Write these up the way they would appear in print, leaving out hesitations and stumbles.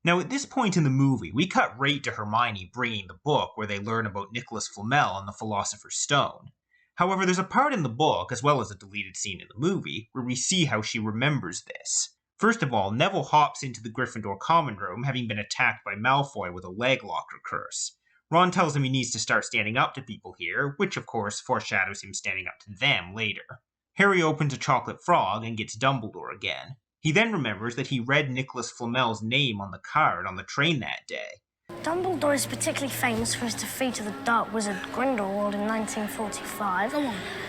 Now, at this point in the movie, we cut right to Hermione bringing the book where they learn about Nicholas Flamel and the Philosopher Stone. However, there's a part in the book, as well as a deleted scene in the movie, where we see how she remembers this. First of all, Neville hops into the Gryffindor common room, having been attacked by Malfoy with a leg locker curse. Ron tells him he needs to start standing up to people here, which of course foreshadows him standing up to them later. Harry opens a chocolate frog and gets Dumbledore again. He then remembers that he read Nicholas Flamel's name on the card on the train that day. Dumbledore is particularly famous for his defeat of the Dark Wizard Grindelwald in 1945,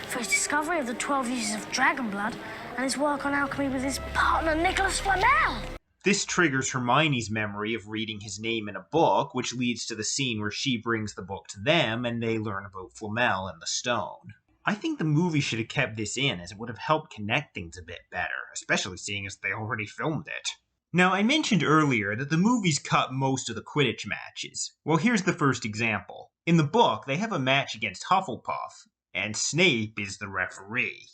for his discovery of the 12 uses of dragon blood, and his work on alchemy with his partner Nicholas Flamel. This triggers Hermione's memory of reading his name in a book, which leads to the scene where she brings the book to them and they learn about Flamel and the stone. I think the movie should have kept this in, as it would have helped connect things a bit better, especially seeing as they already filmed it. Now, I mentioned earlier that the movies cut most of the Quidditch matches. Well, here's the first example. In the book, they have a match against Hufflepuff, and Snape is the referee.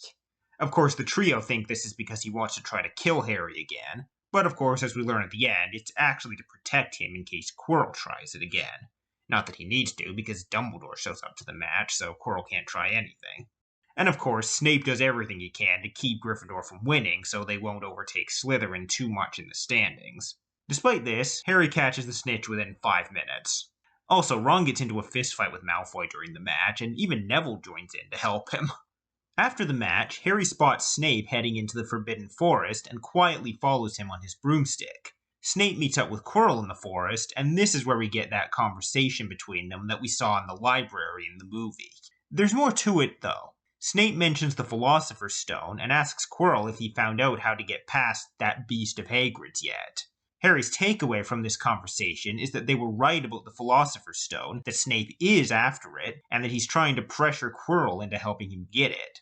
Of course, the trio think this is because he wants to try to kill Harry again, but of course, as we learn at the end, it's actually to protect him in case Quirrell tries it again. Not that he needs to, because Dumbledore shows up to the match, so Quirrell can't try anything. And of course, Snape does everything he can to keep Gryffindor from winning, so they won't overtake Slytherin too much in the standings. Despite this, Harry catches the snitch within 5 minutes. Also, Ron gets into a fistfight with Malfoy during the match, and even Neville joins in to help him. After the match, Harry spots Snape heading into the Forbidden Forest and quietly follows him on his broomstick. Snape meets up with Quirrell in the forest, and this is where we get that conversation between them that we saw in the library in the movie. There's more to it, though. Snape mentions the Philosopher Stone and asks Quirrell if he found out how to get past that beast of Hagrid's yet. Harry's takeaway from this conversation is that they were right about the Philosopher's Stone, that Snape is after it, and that he's trying to pressure Quirrell into helping him get it.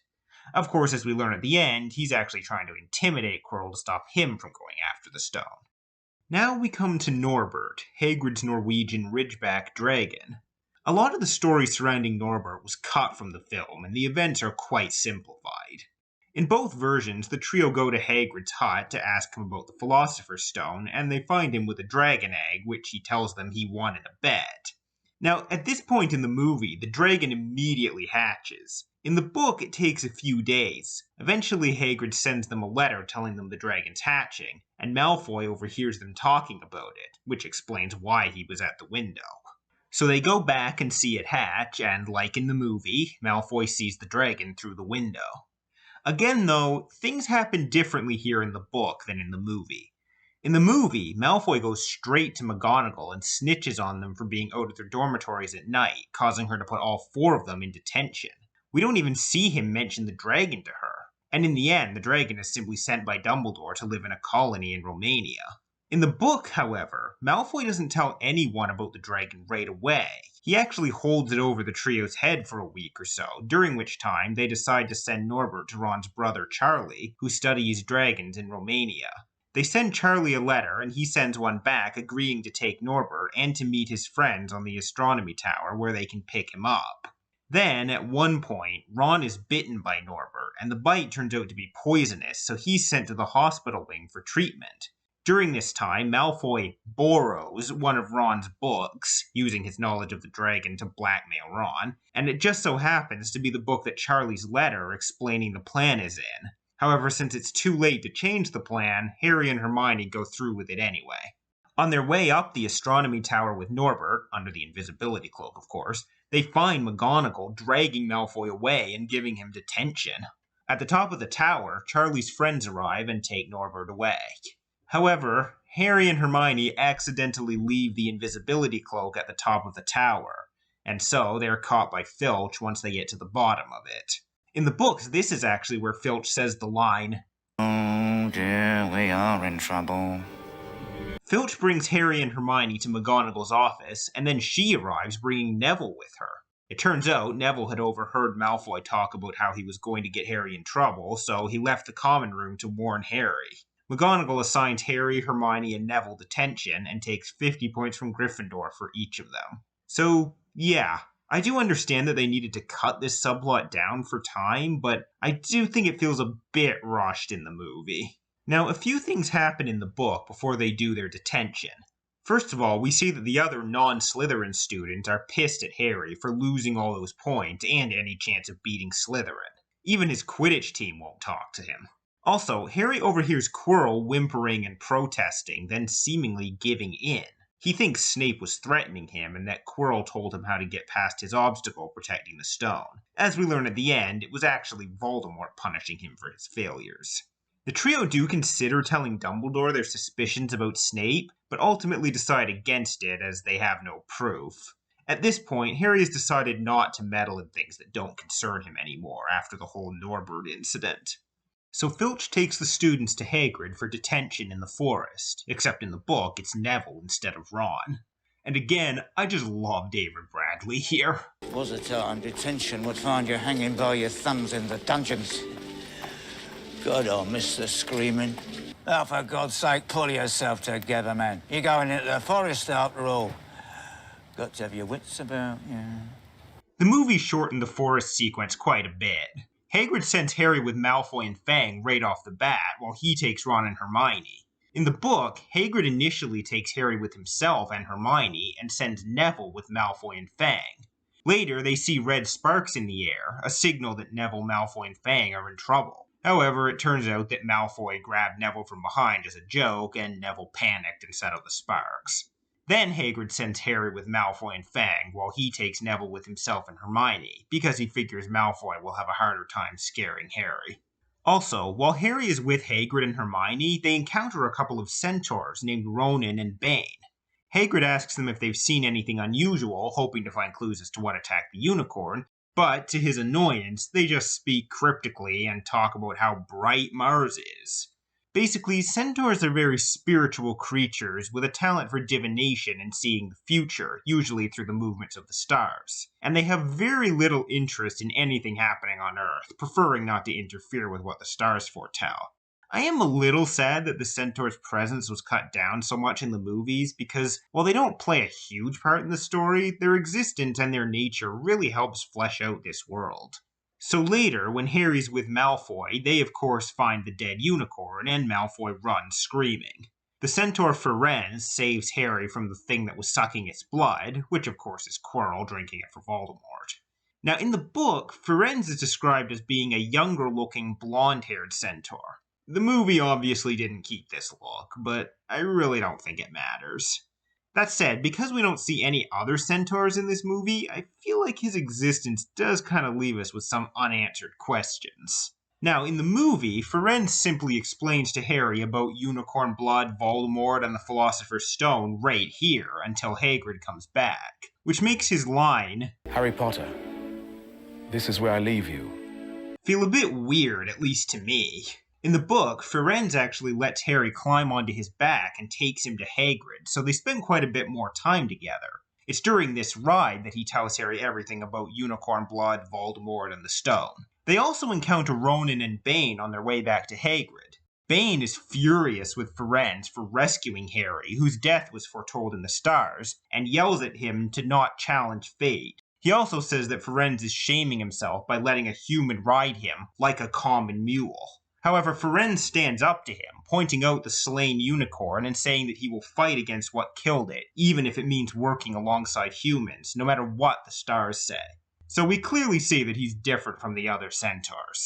Of course, as we learn at the end, he's actually trying to intimidate Quirrell to stop him from going after the stone. Now we come to Norbert, Hagrid's Norwegian Ridgeback dragon. A lot of the story surrounding Norbert was cut from the film, and the events are quite simplified. In both versions, the trio go to Hagrid's hut to ask him about the Philosopher's Stone, and they find him with a dragon egg, which he tells them he won in a bet. Now, at this point in the movie, the dragon immediately hatches. In the book, it takes a few days. Eventually, Hagrid sends them a letter telling them the dragon's hatching, and Malfoy overhears them talking about it, which explains why he was at the window. So they go back and see it hatch, and like in the movie, Malfoy sees the dragon through the window. Again, though, things happen differently here in the book than in the movie. In the movie, Malfoy goes straight to McGonagall and snitches on them for being out at their dormitories at night, causing her to put all 4 of them in detention. We don't even see him mention the dragon to her. And in the end, the dragon is simply sent by Dumbledore to live in a colony in Romania. In the book, however, Malfoy doesn't tell anyone about the dragon right away. He actually holds it over the trio's head for a week or so, during which time they decide to send Norbert to Ron's brother Charlie, who studies dragons in Romania. They send Charlie a letter, and he sends one back agreeing to take Norbert and to meet his friends on the astronomy tower where they can pick him up. Then, at one point, Ron is bitten by Norbert, and the bite turns out to be poisonous, so he's sent to the hospital wing for treatment. During this time, Malfoy borrows one of Ron's books, using his knowledge of the dragon to blackmail Ron, and it just so happens to be the book that Charlie's letter explaining the plan is in. However, since it's too late to change the plan, Harry and Hermione go through with it anyway. On their way up the astronomy tower with Norbert, under the invisibility cloak of course, they find McGonagall dragging Malfoy away and giving him detention. At the top of the tower, Charlie's friends arrive and take Norbert away. However, Harry and Hermione accidentally leave the invisibility cloak at the top of the tower, and so they are caught by Filch once they get to the bottom of it. In the books, this is actually where Filch says the line, "Oh dear, we are in trouble." Filch brings Harry and Hermione to McGonagall's office, and then she arrives bringing Neville with her. It turns out Neville had overheard Malfoy talk about how he was going to get Harry in trouble, so he left the common room to warn Harry. McGonagall assigns Harry, Hermione, and Neville detention and takes 50 points from Gryffindor for each of them. So, yeah, I do understand that they needed to cut this subplot down for time, but I do think it feels a bit rushed in the movie. Now, a few things happen in the book before they do their detention. First of all, we see that the other non-Slytherin students are pissed at Harry for losing all those points and any chance of beating Slytherin. Even his Quidditch team won't talk to him. Also, Harry overhears Quirrell whimpering and protesting, then seemingly giving in. He thinks Snape was threatening him and that Quirrell told him how to get past his obstacle protecting the stone. As we learn at the end, it was actually Voldemort punishing him for his failures. The trio do consider telling Dumbledore their suspicions about Snape, but ultimately decide against it as they have no proof. At this point, Harry has decided not to meddle in things that don't concern him anymore after the whole Norbert incident. So Filch takes the students to Hagrid for detention in the forest, except in the book it's Neville instead of Ron. And again, I just love David Bradley here. Was a time detention would find you hanging by your thumbs in the dungeons. God, I'll miss the screaming. Oh, for God's sake, pull yourself together, man. You're going into the forest after all. Got to have your wits about you. The movie shortened the forest sequence quite a bit. Hagrid sends Harry with Malfoy and Fang right off the bat, while he takes Ron and Hermione. In the book, Hagrid initially takes Harry with himself and Hermione, and sends Neville with Malfoy and Fang. Later, they see red sparks in the air, a signal that Neville, Malfoy, and Fang are in trouble. However, it turns out that Malfoy grabbed Neville from behind as a joke, and Neville panicked and set out the sparks. Then Hagrid sends Harry with Malfoy and Fang, while he takes Neville with himself and Hermione, because he figures Malfoy will have a harder time scaring Harry. Also, while Harry is with Hagrid and Hermione, they encounter a couple of centaurs named Ronan and Bane. Hagrid asks them if they've seen anything unusual, hoping to find clues as to what attacked the unicorn, but to his annoyance, they just speak cryptically and talk about how bright Mars is. Basically, centaurs are very spiritual creatures with a talent for divination and seeing the future, usually through the movements of the stars. And they have very little interest in anything happening on Earth, preferring not to interfere with what the stars foretell. I am a little sad that the centaur's presence was cut down so much in the movies because, while they don't play a huge part in the story, their existence and their nature really helps flesh out this world. So later, when Harry's with Malfoy, they of course find the dead unicorn, and Malfoy runs screaming. The centaur Firenze saves Harry from the thing that was sucking its blood, which of course is Quirrell drinking it for Voldemort. Now in the book, Firenze is described as being a younger-looking, blonde-haired centaur. The movie obviously didn't keep this look, but I really don't think it matters. That said, because we don't see any other centaurs in this movie, I feel like his existence does kind of leave us with some unanswered questions. Now, in the movie, Firenze simply explains to Harry about unicorn blood, Voldemort, and the Philosopher Stone right here until Hagrid comes back, which makes his line, "Harry Potter, this is where I leave you," feel a bit weird, at least to me. In the book, Firenze actually lets Harry climb onto his back and takes him to Hagrid, so they spend quite a bit more time together. It's during this ride that he tells Harry everything about unicorn blood, Voldemort, and the stone. They also encounter Ronan and Bane on their way back to Hagrid. Bane is furious with Firenze for rescuing Harry, whose death was foretold in the stars, and yells at him to not challenge fate. He also says that Firenze is shaming himself by letting a human ride him like a common mule. However, Firenze stands up to him, pointing out the slain unicorn and saying that he will fight against what killed it, even if it means working alongside humans, no matter what the stars say. So we clearly see that he's different from the other centaurs.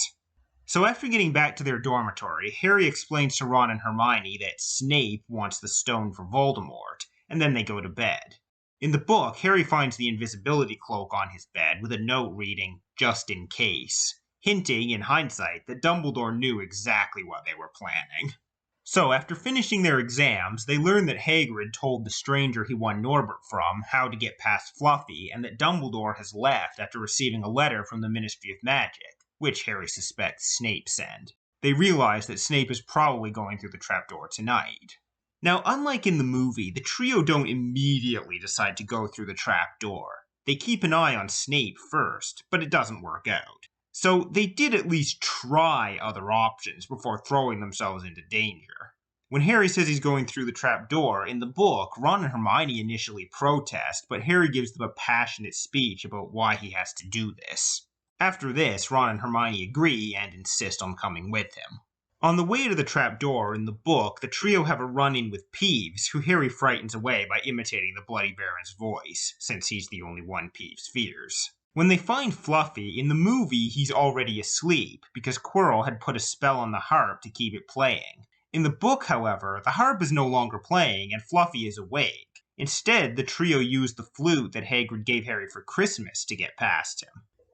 So after getting back to their dormitory, Harry explains to Ron and Hermione that Snape wants the stone for Voldemort, and then they go to bed. In the book, Harry finds the invisibility cloak on his bed with a note reading, "just in case," hinting, in hindsight, that Dumbledore knew exactly what they were planning. So, after finishing their exams, they learn that Hagrid told the stranger he won Norbert from how to get past Fluffy, and that Dumbledore has left after receiving a letter from the Ministry of Magic, which Harry suspects Snape sent. They realize that Snape is probably going through the trapdoor tonight. Now, unlike in the movie, the trio don't immediately decide to go through the trapdoor. They keep an eye on Snape first, but it doesn't work out. So they did at least try other options before throwing themselves into danger. When Harry says he's going through the trapdoor, in the book, Ron and Hermione initially protest, but Harry gives them a passionate speech about why he has to do this. After this, Ron and Hermione agree and insist on coming with him. On the way to the trapdoor in the book, the trio have a run-in with Peeves, who Harry frightens away by imitating the Bloody Baron's voice, since he's the only one Peeves fears. When they find Fluffy, in the movie he's already asleep, because Quirrell had put a spell on the harp to keep it playing. In the book, however, the harp is no longer playing and Fluffy is awake. Instead, the trio used the flute that Hagrid gave Harry for Christmas to get past him.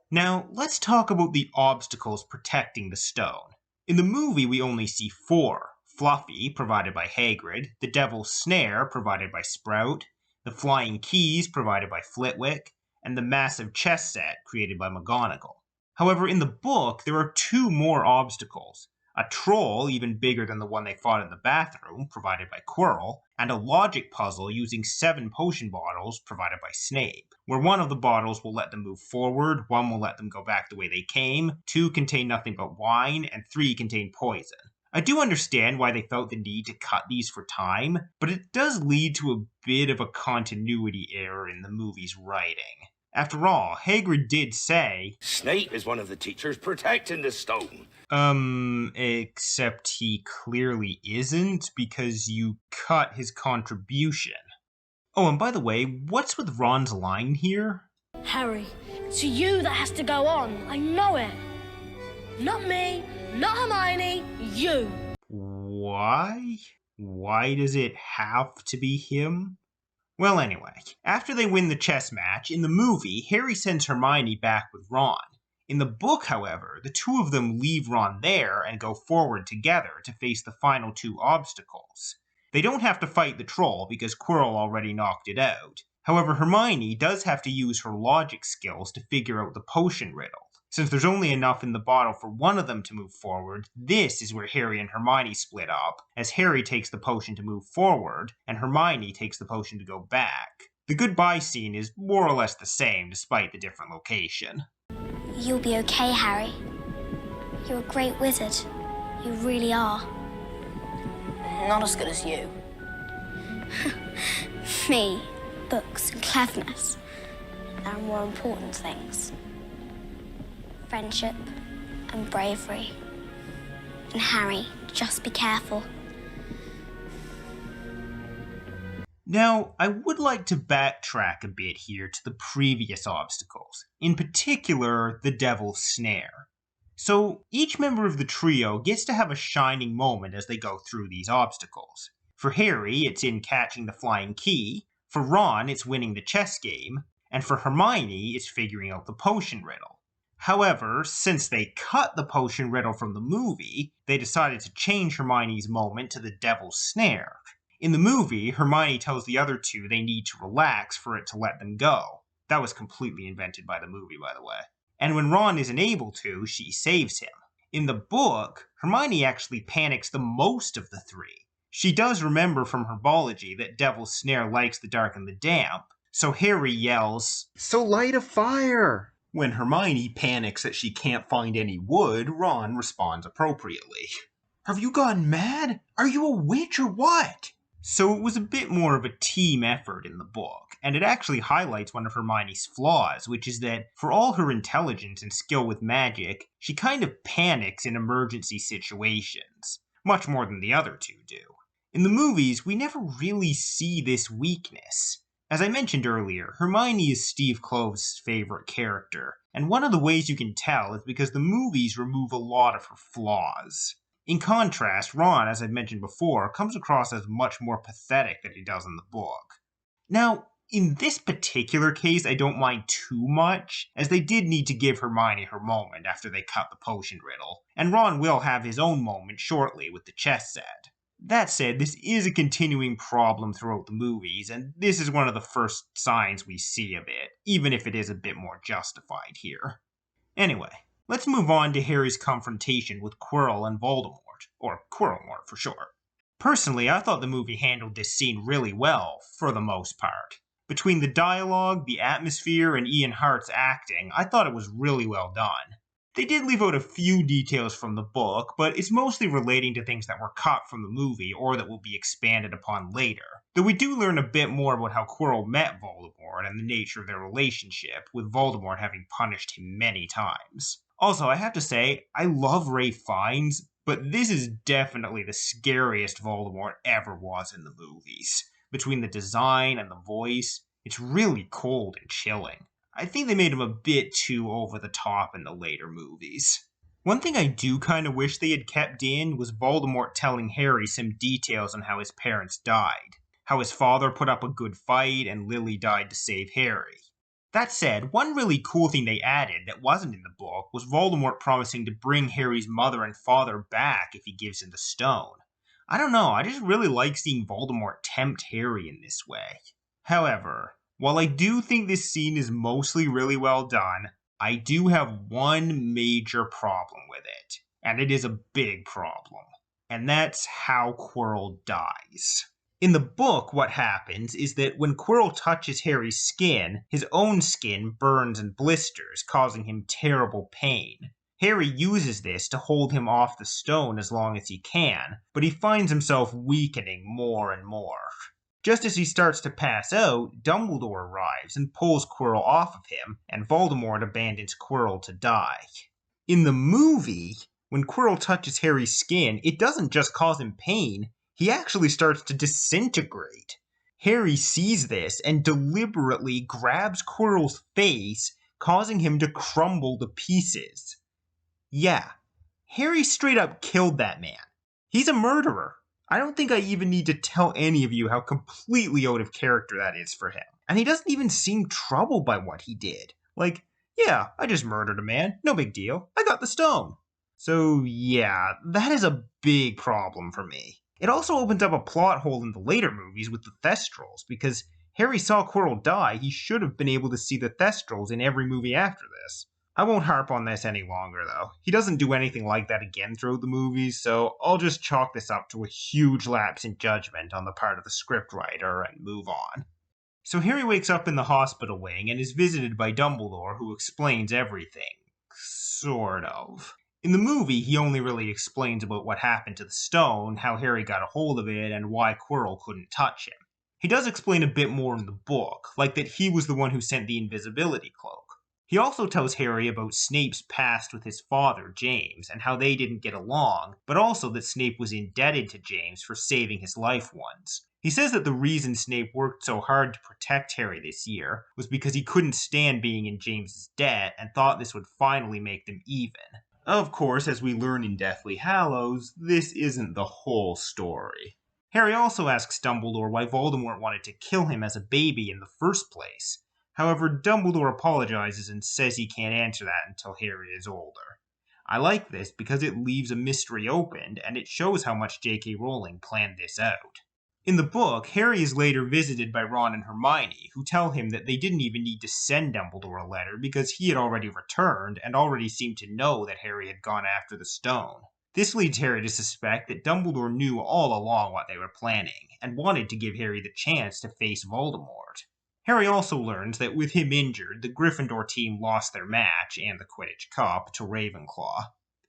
Now, let's talk about the obstacles protecting the stone. In the movie, we only see 4. Fluffy, provided by Hagrid, the Devil's Snare, provided by Sprout, the Flying Keys, provided by Flitwick, and the massive chess set, created by McGonagall. However, in the book, there are 2 more obstacles. A troll, even bigger than the one they fought in the bathroom, provided by Quirrell, and a logic puzzle using 7 potion bottles, provided by Snape, where one of the bottles will let them move forward, one will let them go back the way they came, 2 contain nothing but wine, and 3 contain poison. I do understand why they felt the need to cut these for time, but it does lead to a bit of a continuity error in the movie's writing. After all, Hagrid did say, Snape is one of the teachers protecting the stone. Except he clearly isn't, because you cut his contribution. Oh, and by the way, what's with Ron's line here? Harry, it's you that has to go on. I know it. Not me, not Hermione, you. Why? Why does it have to be him? Well, anyway, after they win the chess match, in the movie, Harry sends Hermione back with Ron. In the book, however, the 2 of them leave Ron there and go forward together to face the final 2 obstacles. They don't have to fight the troll because Quirrell already knocked it out. However, Hermione does have to use her logic skills to figure out the potion riddle. Since there's only enough in the bottle for one of them to move forward, this is where Harry and Hermione split up, as Harry takes the potion to move forward, and Hermione takes the potion to go back. The goodbye scene is more or less the same, despite the different location. You'll be okay, Harry. You're a great wizard. You really are. Not as good as you. Me, books and cleverness. There are more important things. Friendship and bravery. And Harry, just be careful. Now, I would like to backtrack a bit here to the previous obstacles, in particular, the Devil's Snare. So, each member of the trio gets to have a shining moment as they go through these obstacles. For Harry, it's in catching the flying key, for Ron, it's winning the chess game, and for Hermione, it's figuring out the potion riddle. However, since they cut the potion riddle from the movie, they decided to change Hermione's moment to the Devil's Snare. In the movie, Hermione tells the other 2 they need to relax for it to let them go. That was completely invented by the movie, by the way. And when Ron isn't able to, she saves him. In the book, Hermione actually panics the most of the 3. She does remember from herbology that Devil's Snare likes the dark and the damp, so Harry yells, "So light a fire!" When Hermione panics that she can't find any wood, Ron responds appropriately. "Have you gone mad? Are you a witch or what?" So it was a bit more of a team effort in the book, and it actually highlights one of Hermione's flaws, which is that for all her intelligence and skill with magic, she kind of panics in emergency situations, much more than the other 2 do. In the movies, we never really see this weakness. As I mentioned earlier, Hermione is Steve Klove's favorite character, and one of the ways you can tell is because the movies remove a lot of her flaws. In contrast, Ron, as I've mentioned before, comes across as much more pathetic than he does in the book. Now, in this particular case, I don't mind too much, as they did need to give Hermione her moment after they cut the potion riddle, and Ron will have his own moment shortly with the chess set. That said, this is a continuing problem throughout the movies, and this is one of the first signs we see of it, even if it is a bit more justified here. Anyway, let's move on to Harry's confrontation with Quirrell and Voldemort, or Quirrellmort for short. Personally, I thought the movie handled this scene really well, for the most part. Between the dialogue, the atmosphere, and Ian Hart's acting, I thought it was really well done. They did leave out a few details from the book, but it's mostly relating to things that were cut from the movie or that will be expanded upon later. Though we do learn a bit more about how Quirrell met Voldemort and the nature of their relationship, with Voldemort having punished him many times. Also, I have to say, I love Ralph Fiennes, But this is definitely the scariest Voldemort ever was in the movies. Between the design and the voice, it's really cold and chilling. I think they made him a bit too over the top in the later movies. One thing I do kind of wish they had kept in was Voldemort telling Harry some details on how his parents died. How his father put up a good fight and Lily died to save Harry. That said, one really cool thing they added that wasn't in the book was Voldemort promising to bring Harry's mother and father back if he gives him the stone. I don't know, I just really like seeing Voldemort tempt Harry in this way. However, while I do think this scene is mostly really well done, I do have one major problem with it, and it is a big problem, and that's how Quirrell dies. In the book, what happens is that when Quirrell touches Harry's skin, his own skin burns and blisters, causing him terrible pain. Harry uses this to hold him off the stone as long as he can, but he finds himself weakening more and more. Just as he starts to pass out, Dumbledore arrives and pulls Quirrell off of him, and Voldemort abandons Quirrell to die. In the movie, when Quirrell touches Harry's skin, it doesn't just cause him pain, he actually starts to disintegrate. Harry sees this and deliberately grabs Quirrell's face, causing him to crumble to pieces. Yeah, Harry straight up killed that man. He's a murderer. I don't think I even need to tell any of you how completely out of character that is for him. And he doesn't even seem troubled by what he did. Like, yeah, I just murdered a man, no big deal, I got the stone. So yeah, that is a big problem for me. It also opens up a plot hole in the later movies with the Thestrals, because Harry saw Quirrell die, he should have been able to see the Thestrals in every movie after this. I won't harp on this any longer though. He doesn't do anything like that again throughout the movies, so I'll just chalk this up to a huge lapse in judgment on the part of the scriptwriter and move on. So Harry wakes up in the hospital wing and is visited by Dumbledore, who explains everything. Sort of. In the movie, he only really explains about what happened to the stone, how Harry got a hold of it, and why Quirrell couldn't touch him. He does explain a bit more in the book, like that he was the one who sent the invisibility cloak. He also tells Harry about Snape's past with his father, James, and how they didn't get along, but also that Snape was indebted to James for saving his life once. He says that the reason Snape worked so hard to protect Harry this year was because he couldn't stand being in James's debt and thought this would finally make them even. Of course, as we learn in Deathly Hallows, this isn't the whole story. Harry also asks Dumbledore why Voldemort wanted to kill him as a baby in the first place. However, Dumbledore apologizes and says he can't answer that until Harry is older. I like this because it leaves a mystery open, and it shows how much J.K. Rowling planned this out. In the book, Harry is later visited by Ron and Hermione, who tell him that they didn't even need to send Dumbledore a letter because he had already returned and already seemed to know that Harry had gone after the stone. This leads Harry to suspect that Dumbledore knew all along what they were planning, and wanted to give Harry the chance to face Voldemort. Harry also learns that with him injured, the Gryffindor team lost their match, and the Quidditch Cup, to Ravenclaw.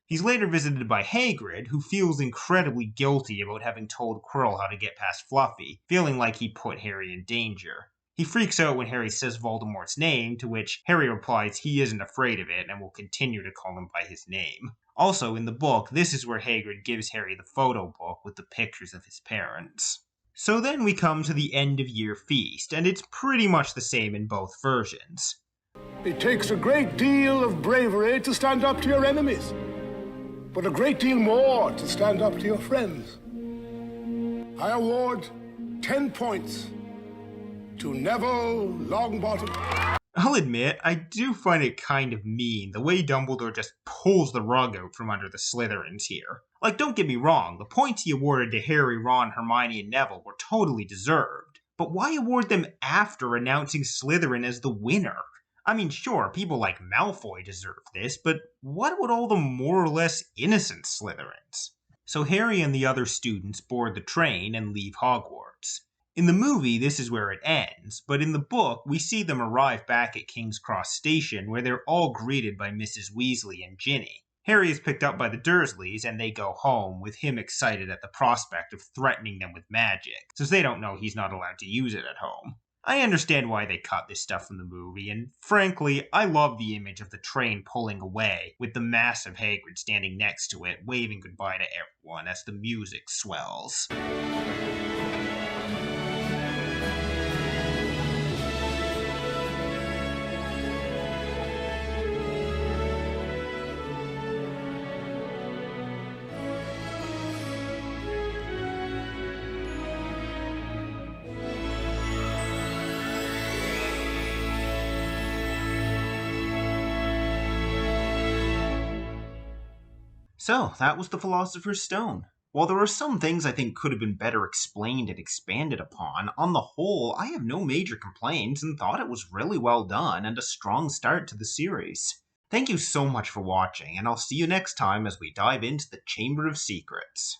He's later visited by Hagrid, who feels incredibly guilty about having told Quirrell how to get past Fluffy, feeling like he put Harry in danger. He freaks out when Harry says Voldemort's name, to which Harry replies he isn't afraid of it and will continue to call him by his name. Also, in the book, this is where Hagrid gives Harry the photo book with the pictures of his parents. So then we come to the end of year feast, and it's pretty much the same in both versions. It takes a great deal of bravery to stand up to your enemies, but a great deal more to stand up to your friends. I award 10 points to Neville Longbottom. I'll admit, I do find it kind of mean the way Dumbledore just pulls the rug out from under the Slytherins here. Like, don't get me wrong, the points he awarded to Harry, Ron, Hermione, and Neville were totally deserved. But why award them after announcing Slytherin as the winner? I mean, sure, people like Malfoy deserve this, but what about all the more or less innocent Slytherins? So Harry and the other students board the train and leave Hogwarts. In the movie, this is where it ends, but in the book, we see them arrive back at King's Cross Station, where they're all greeted by Mrs. Weasley and Ginny. Harry is picked up by the Dursleys, and they go home, with him excited at the prospect of threatening them with magic, since they don't know he's not allowed to use it at home. I understand why they cut this stuff from the movie, and frankly, I love the image of the train pulling away, with the massive Hagrid standing next to it, waving goodbye to everyone as the music swells. So, that was the Philosopher's Stone. While there are some things I think could have been better explained and expanded upon, on the whole, I have no major complaints and thought it was really well done and a strong start to the series. Thank you so much for watching, and I'll see you next time as we dive into the Chamber of Secrets.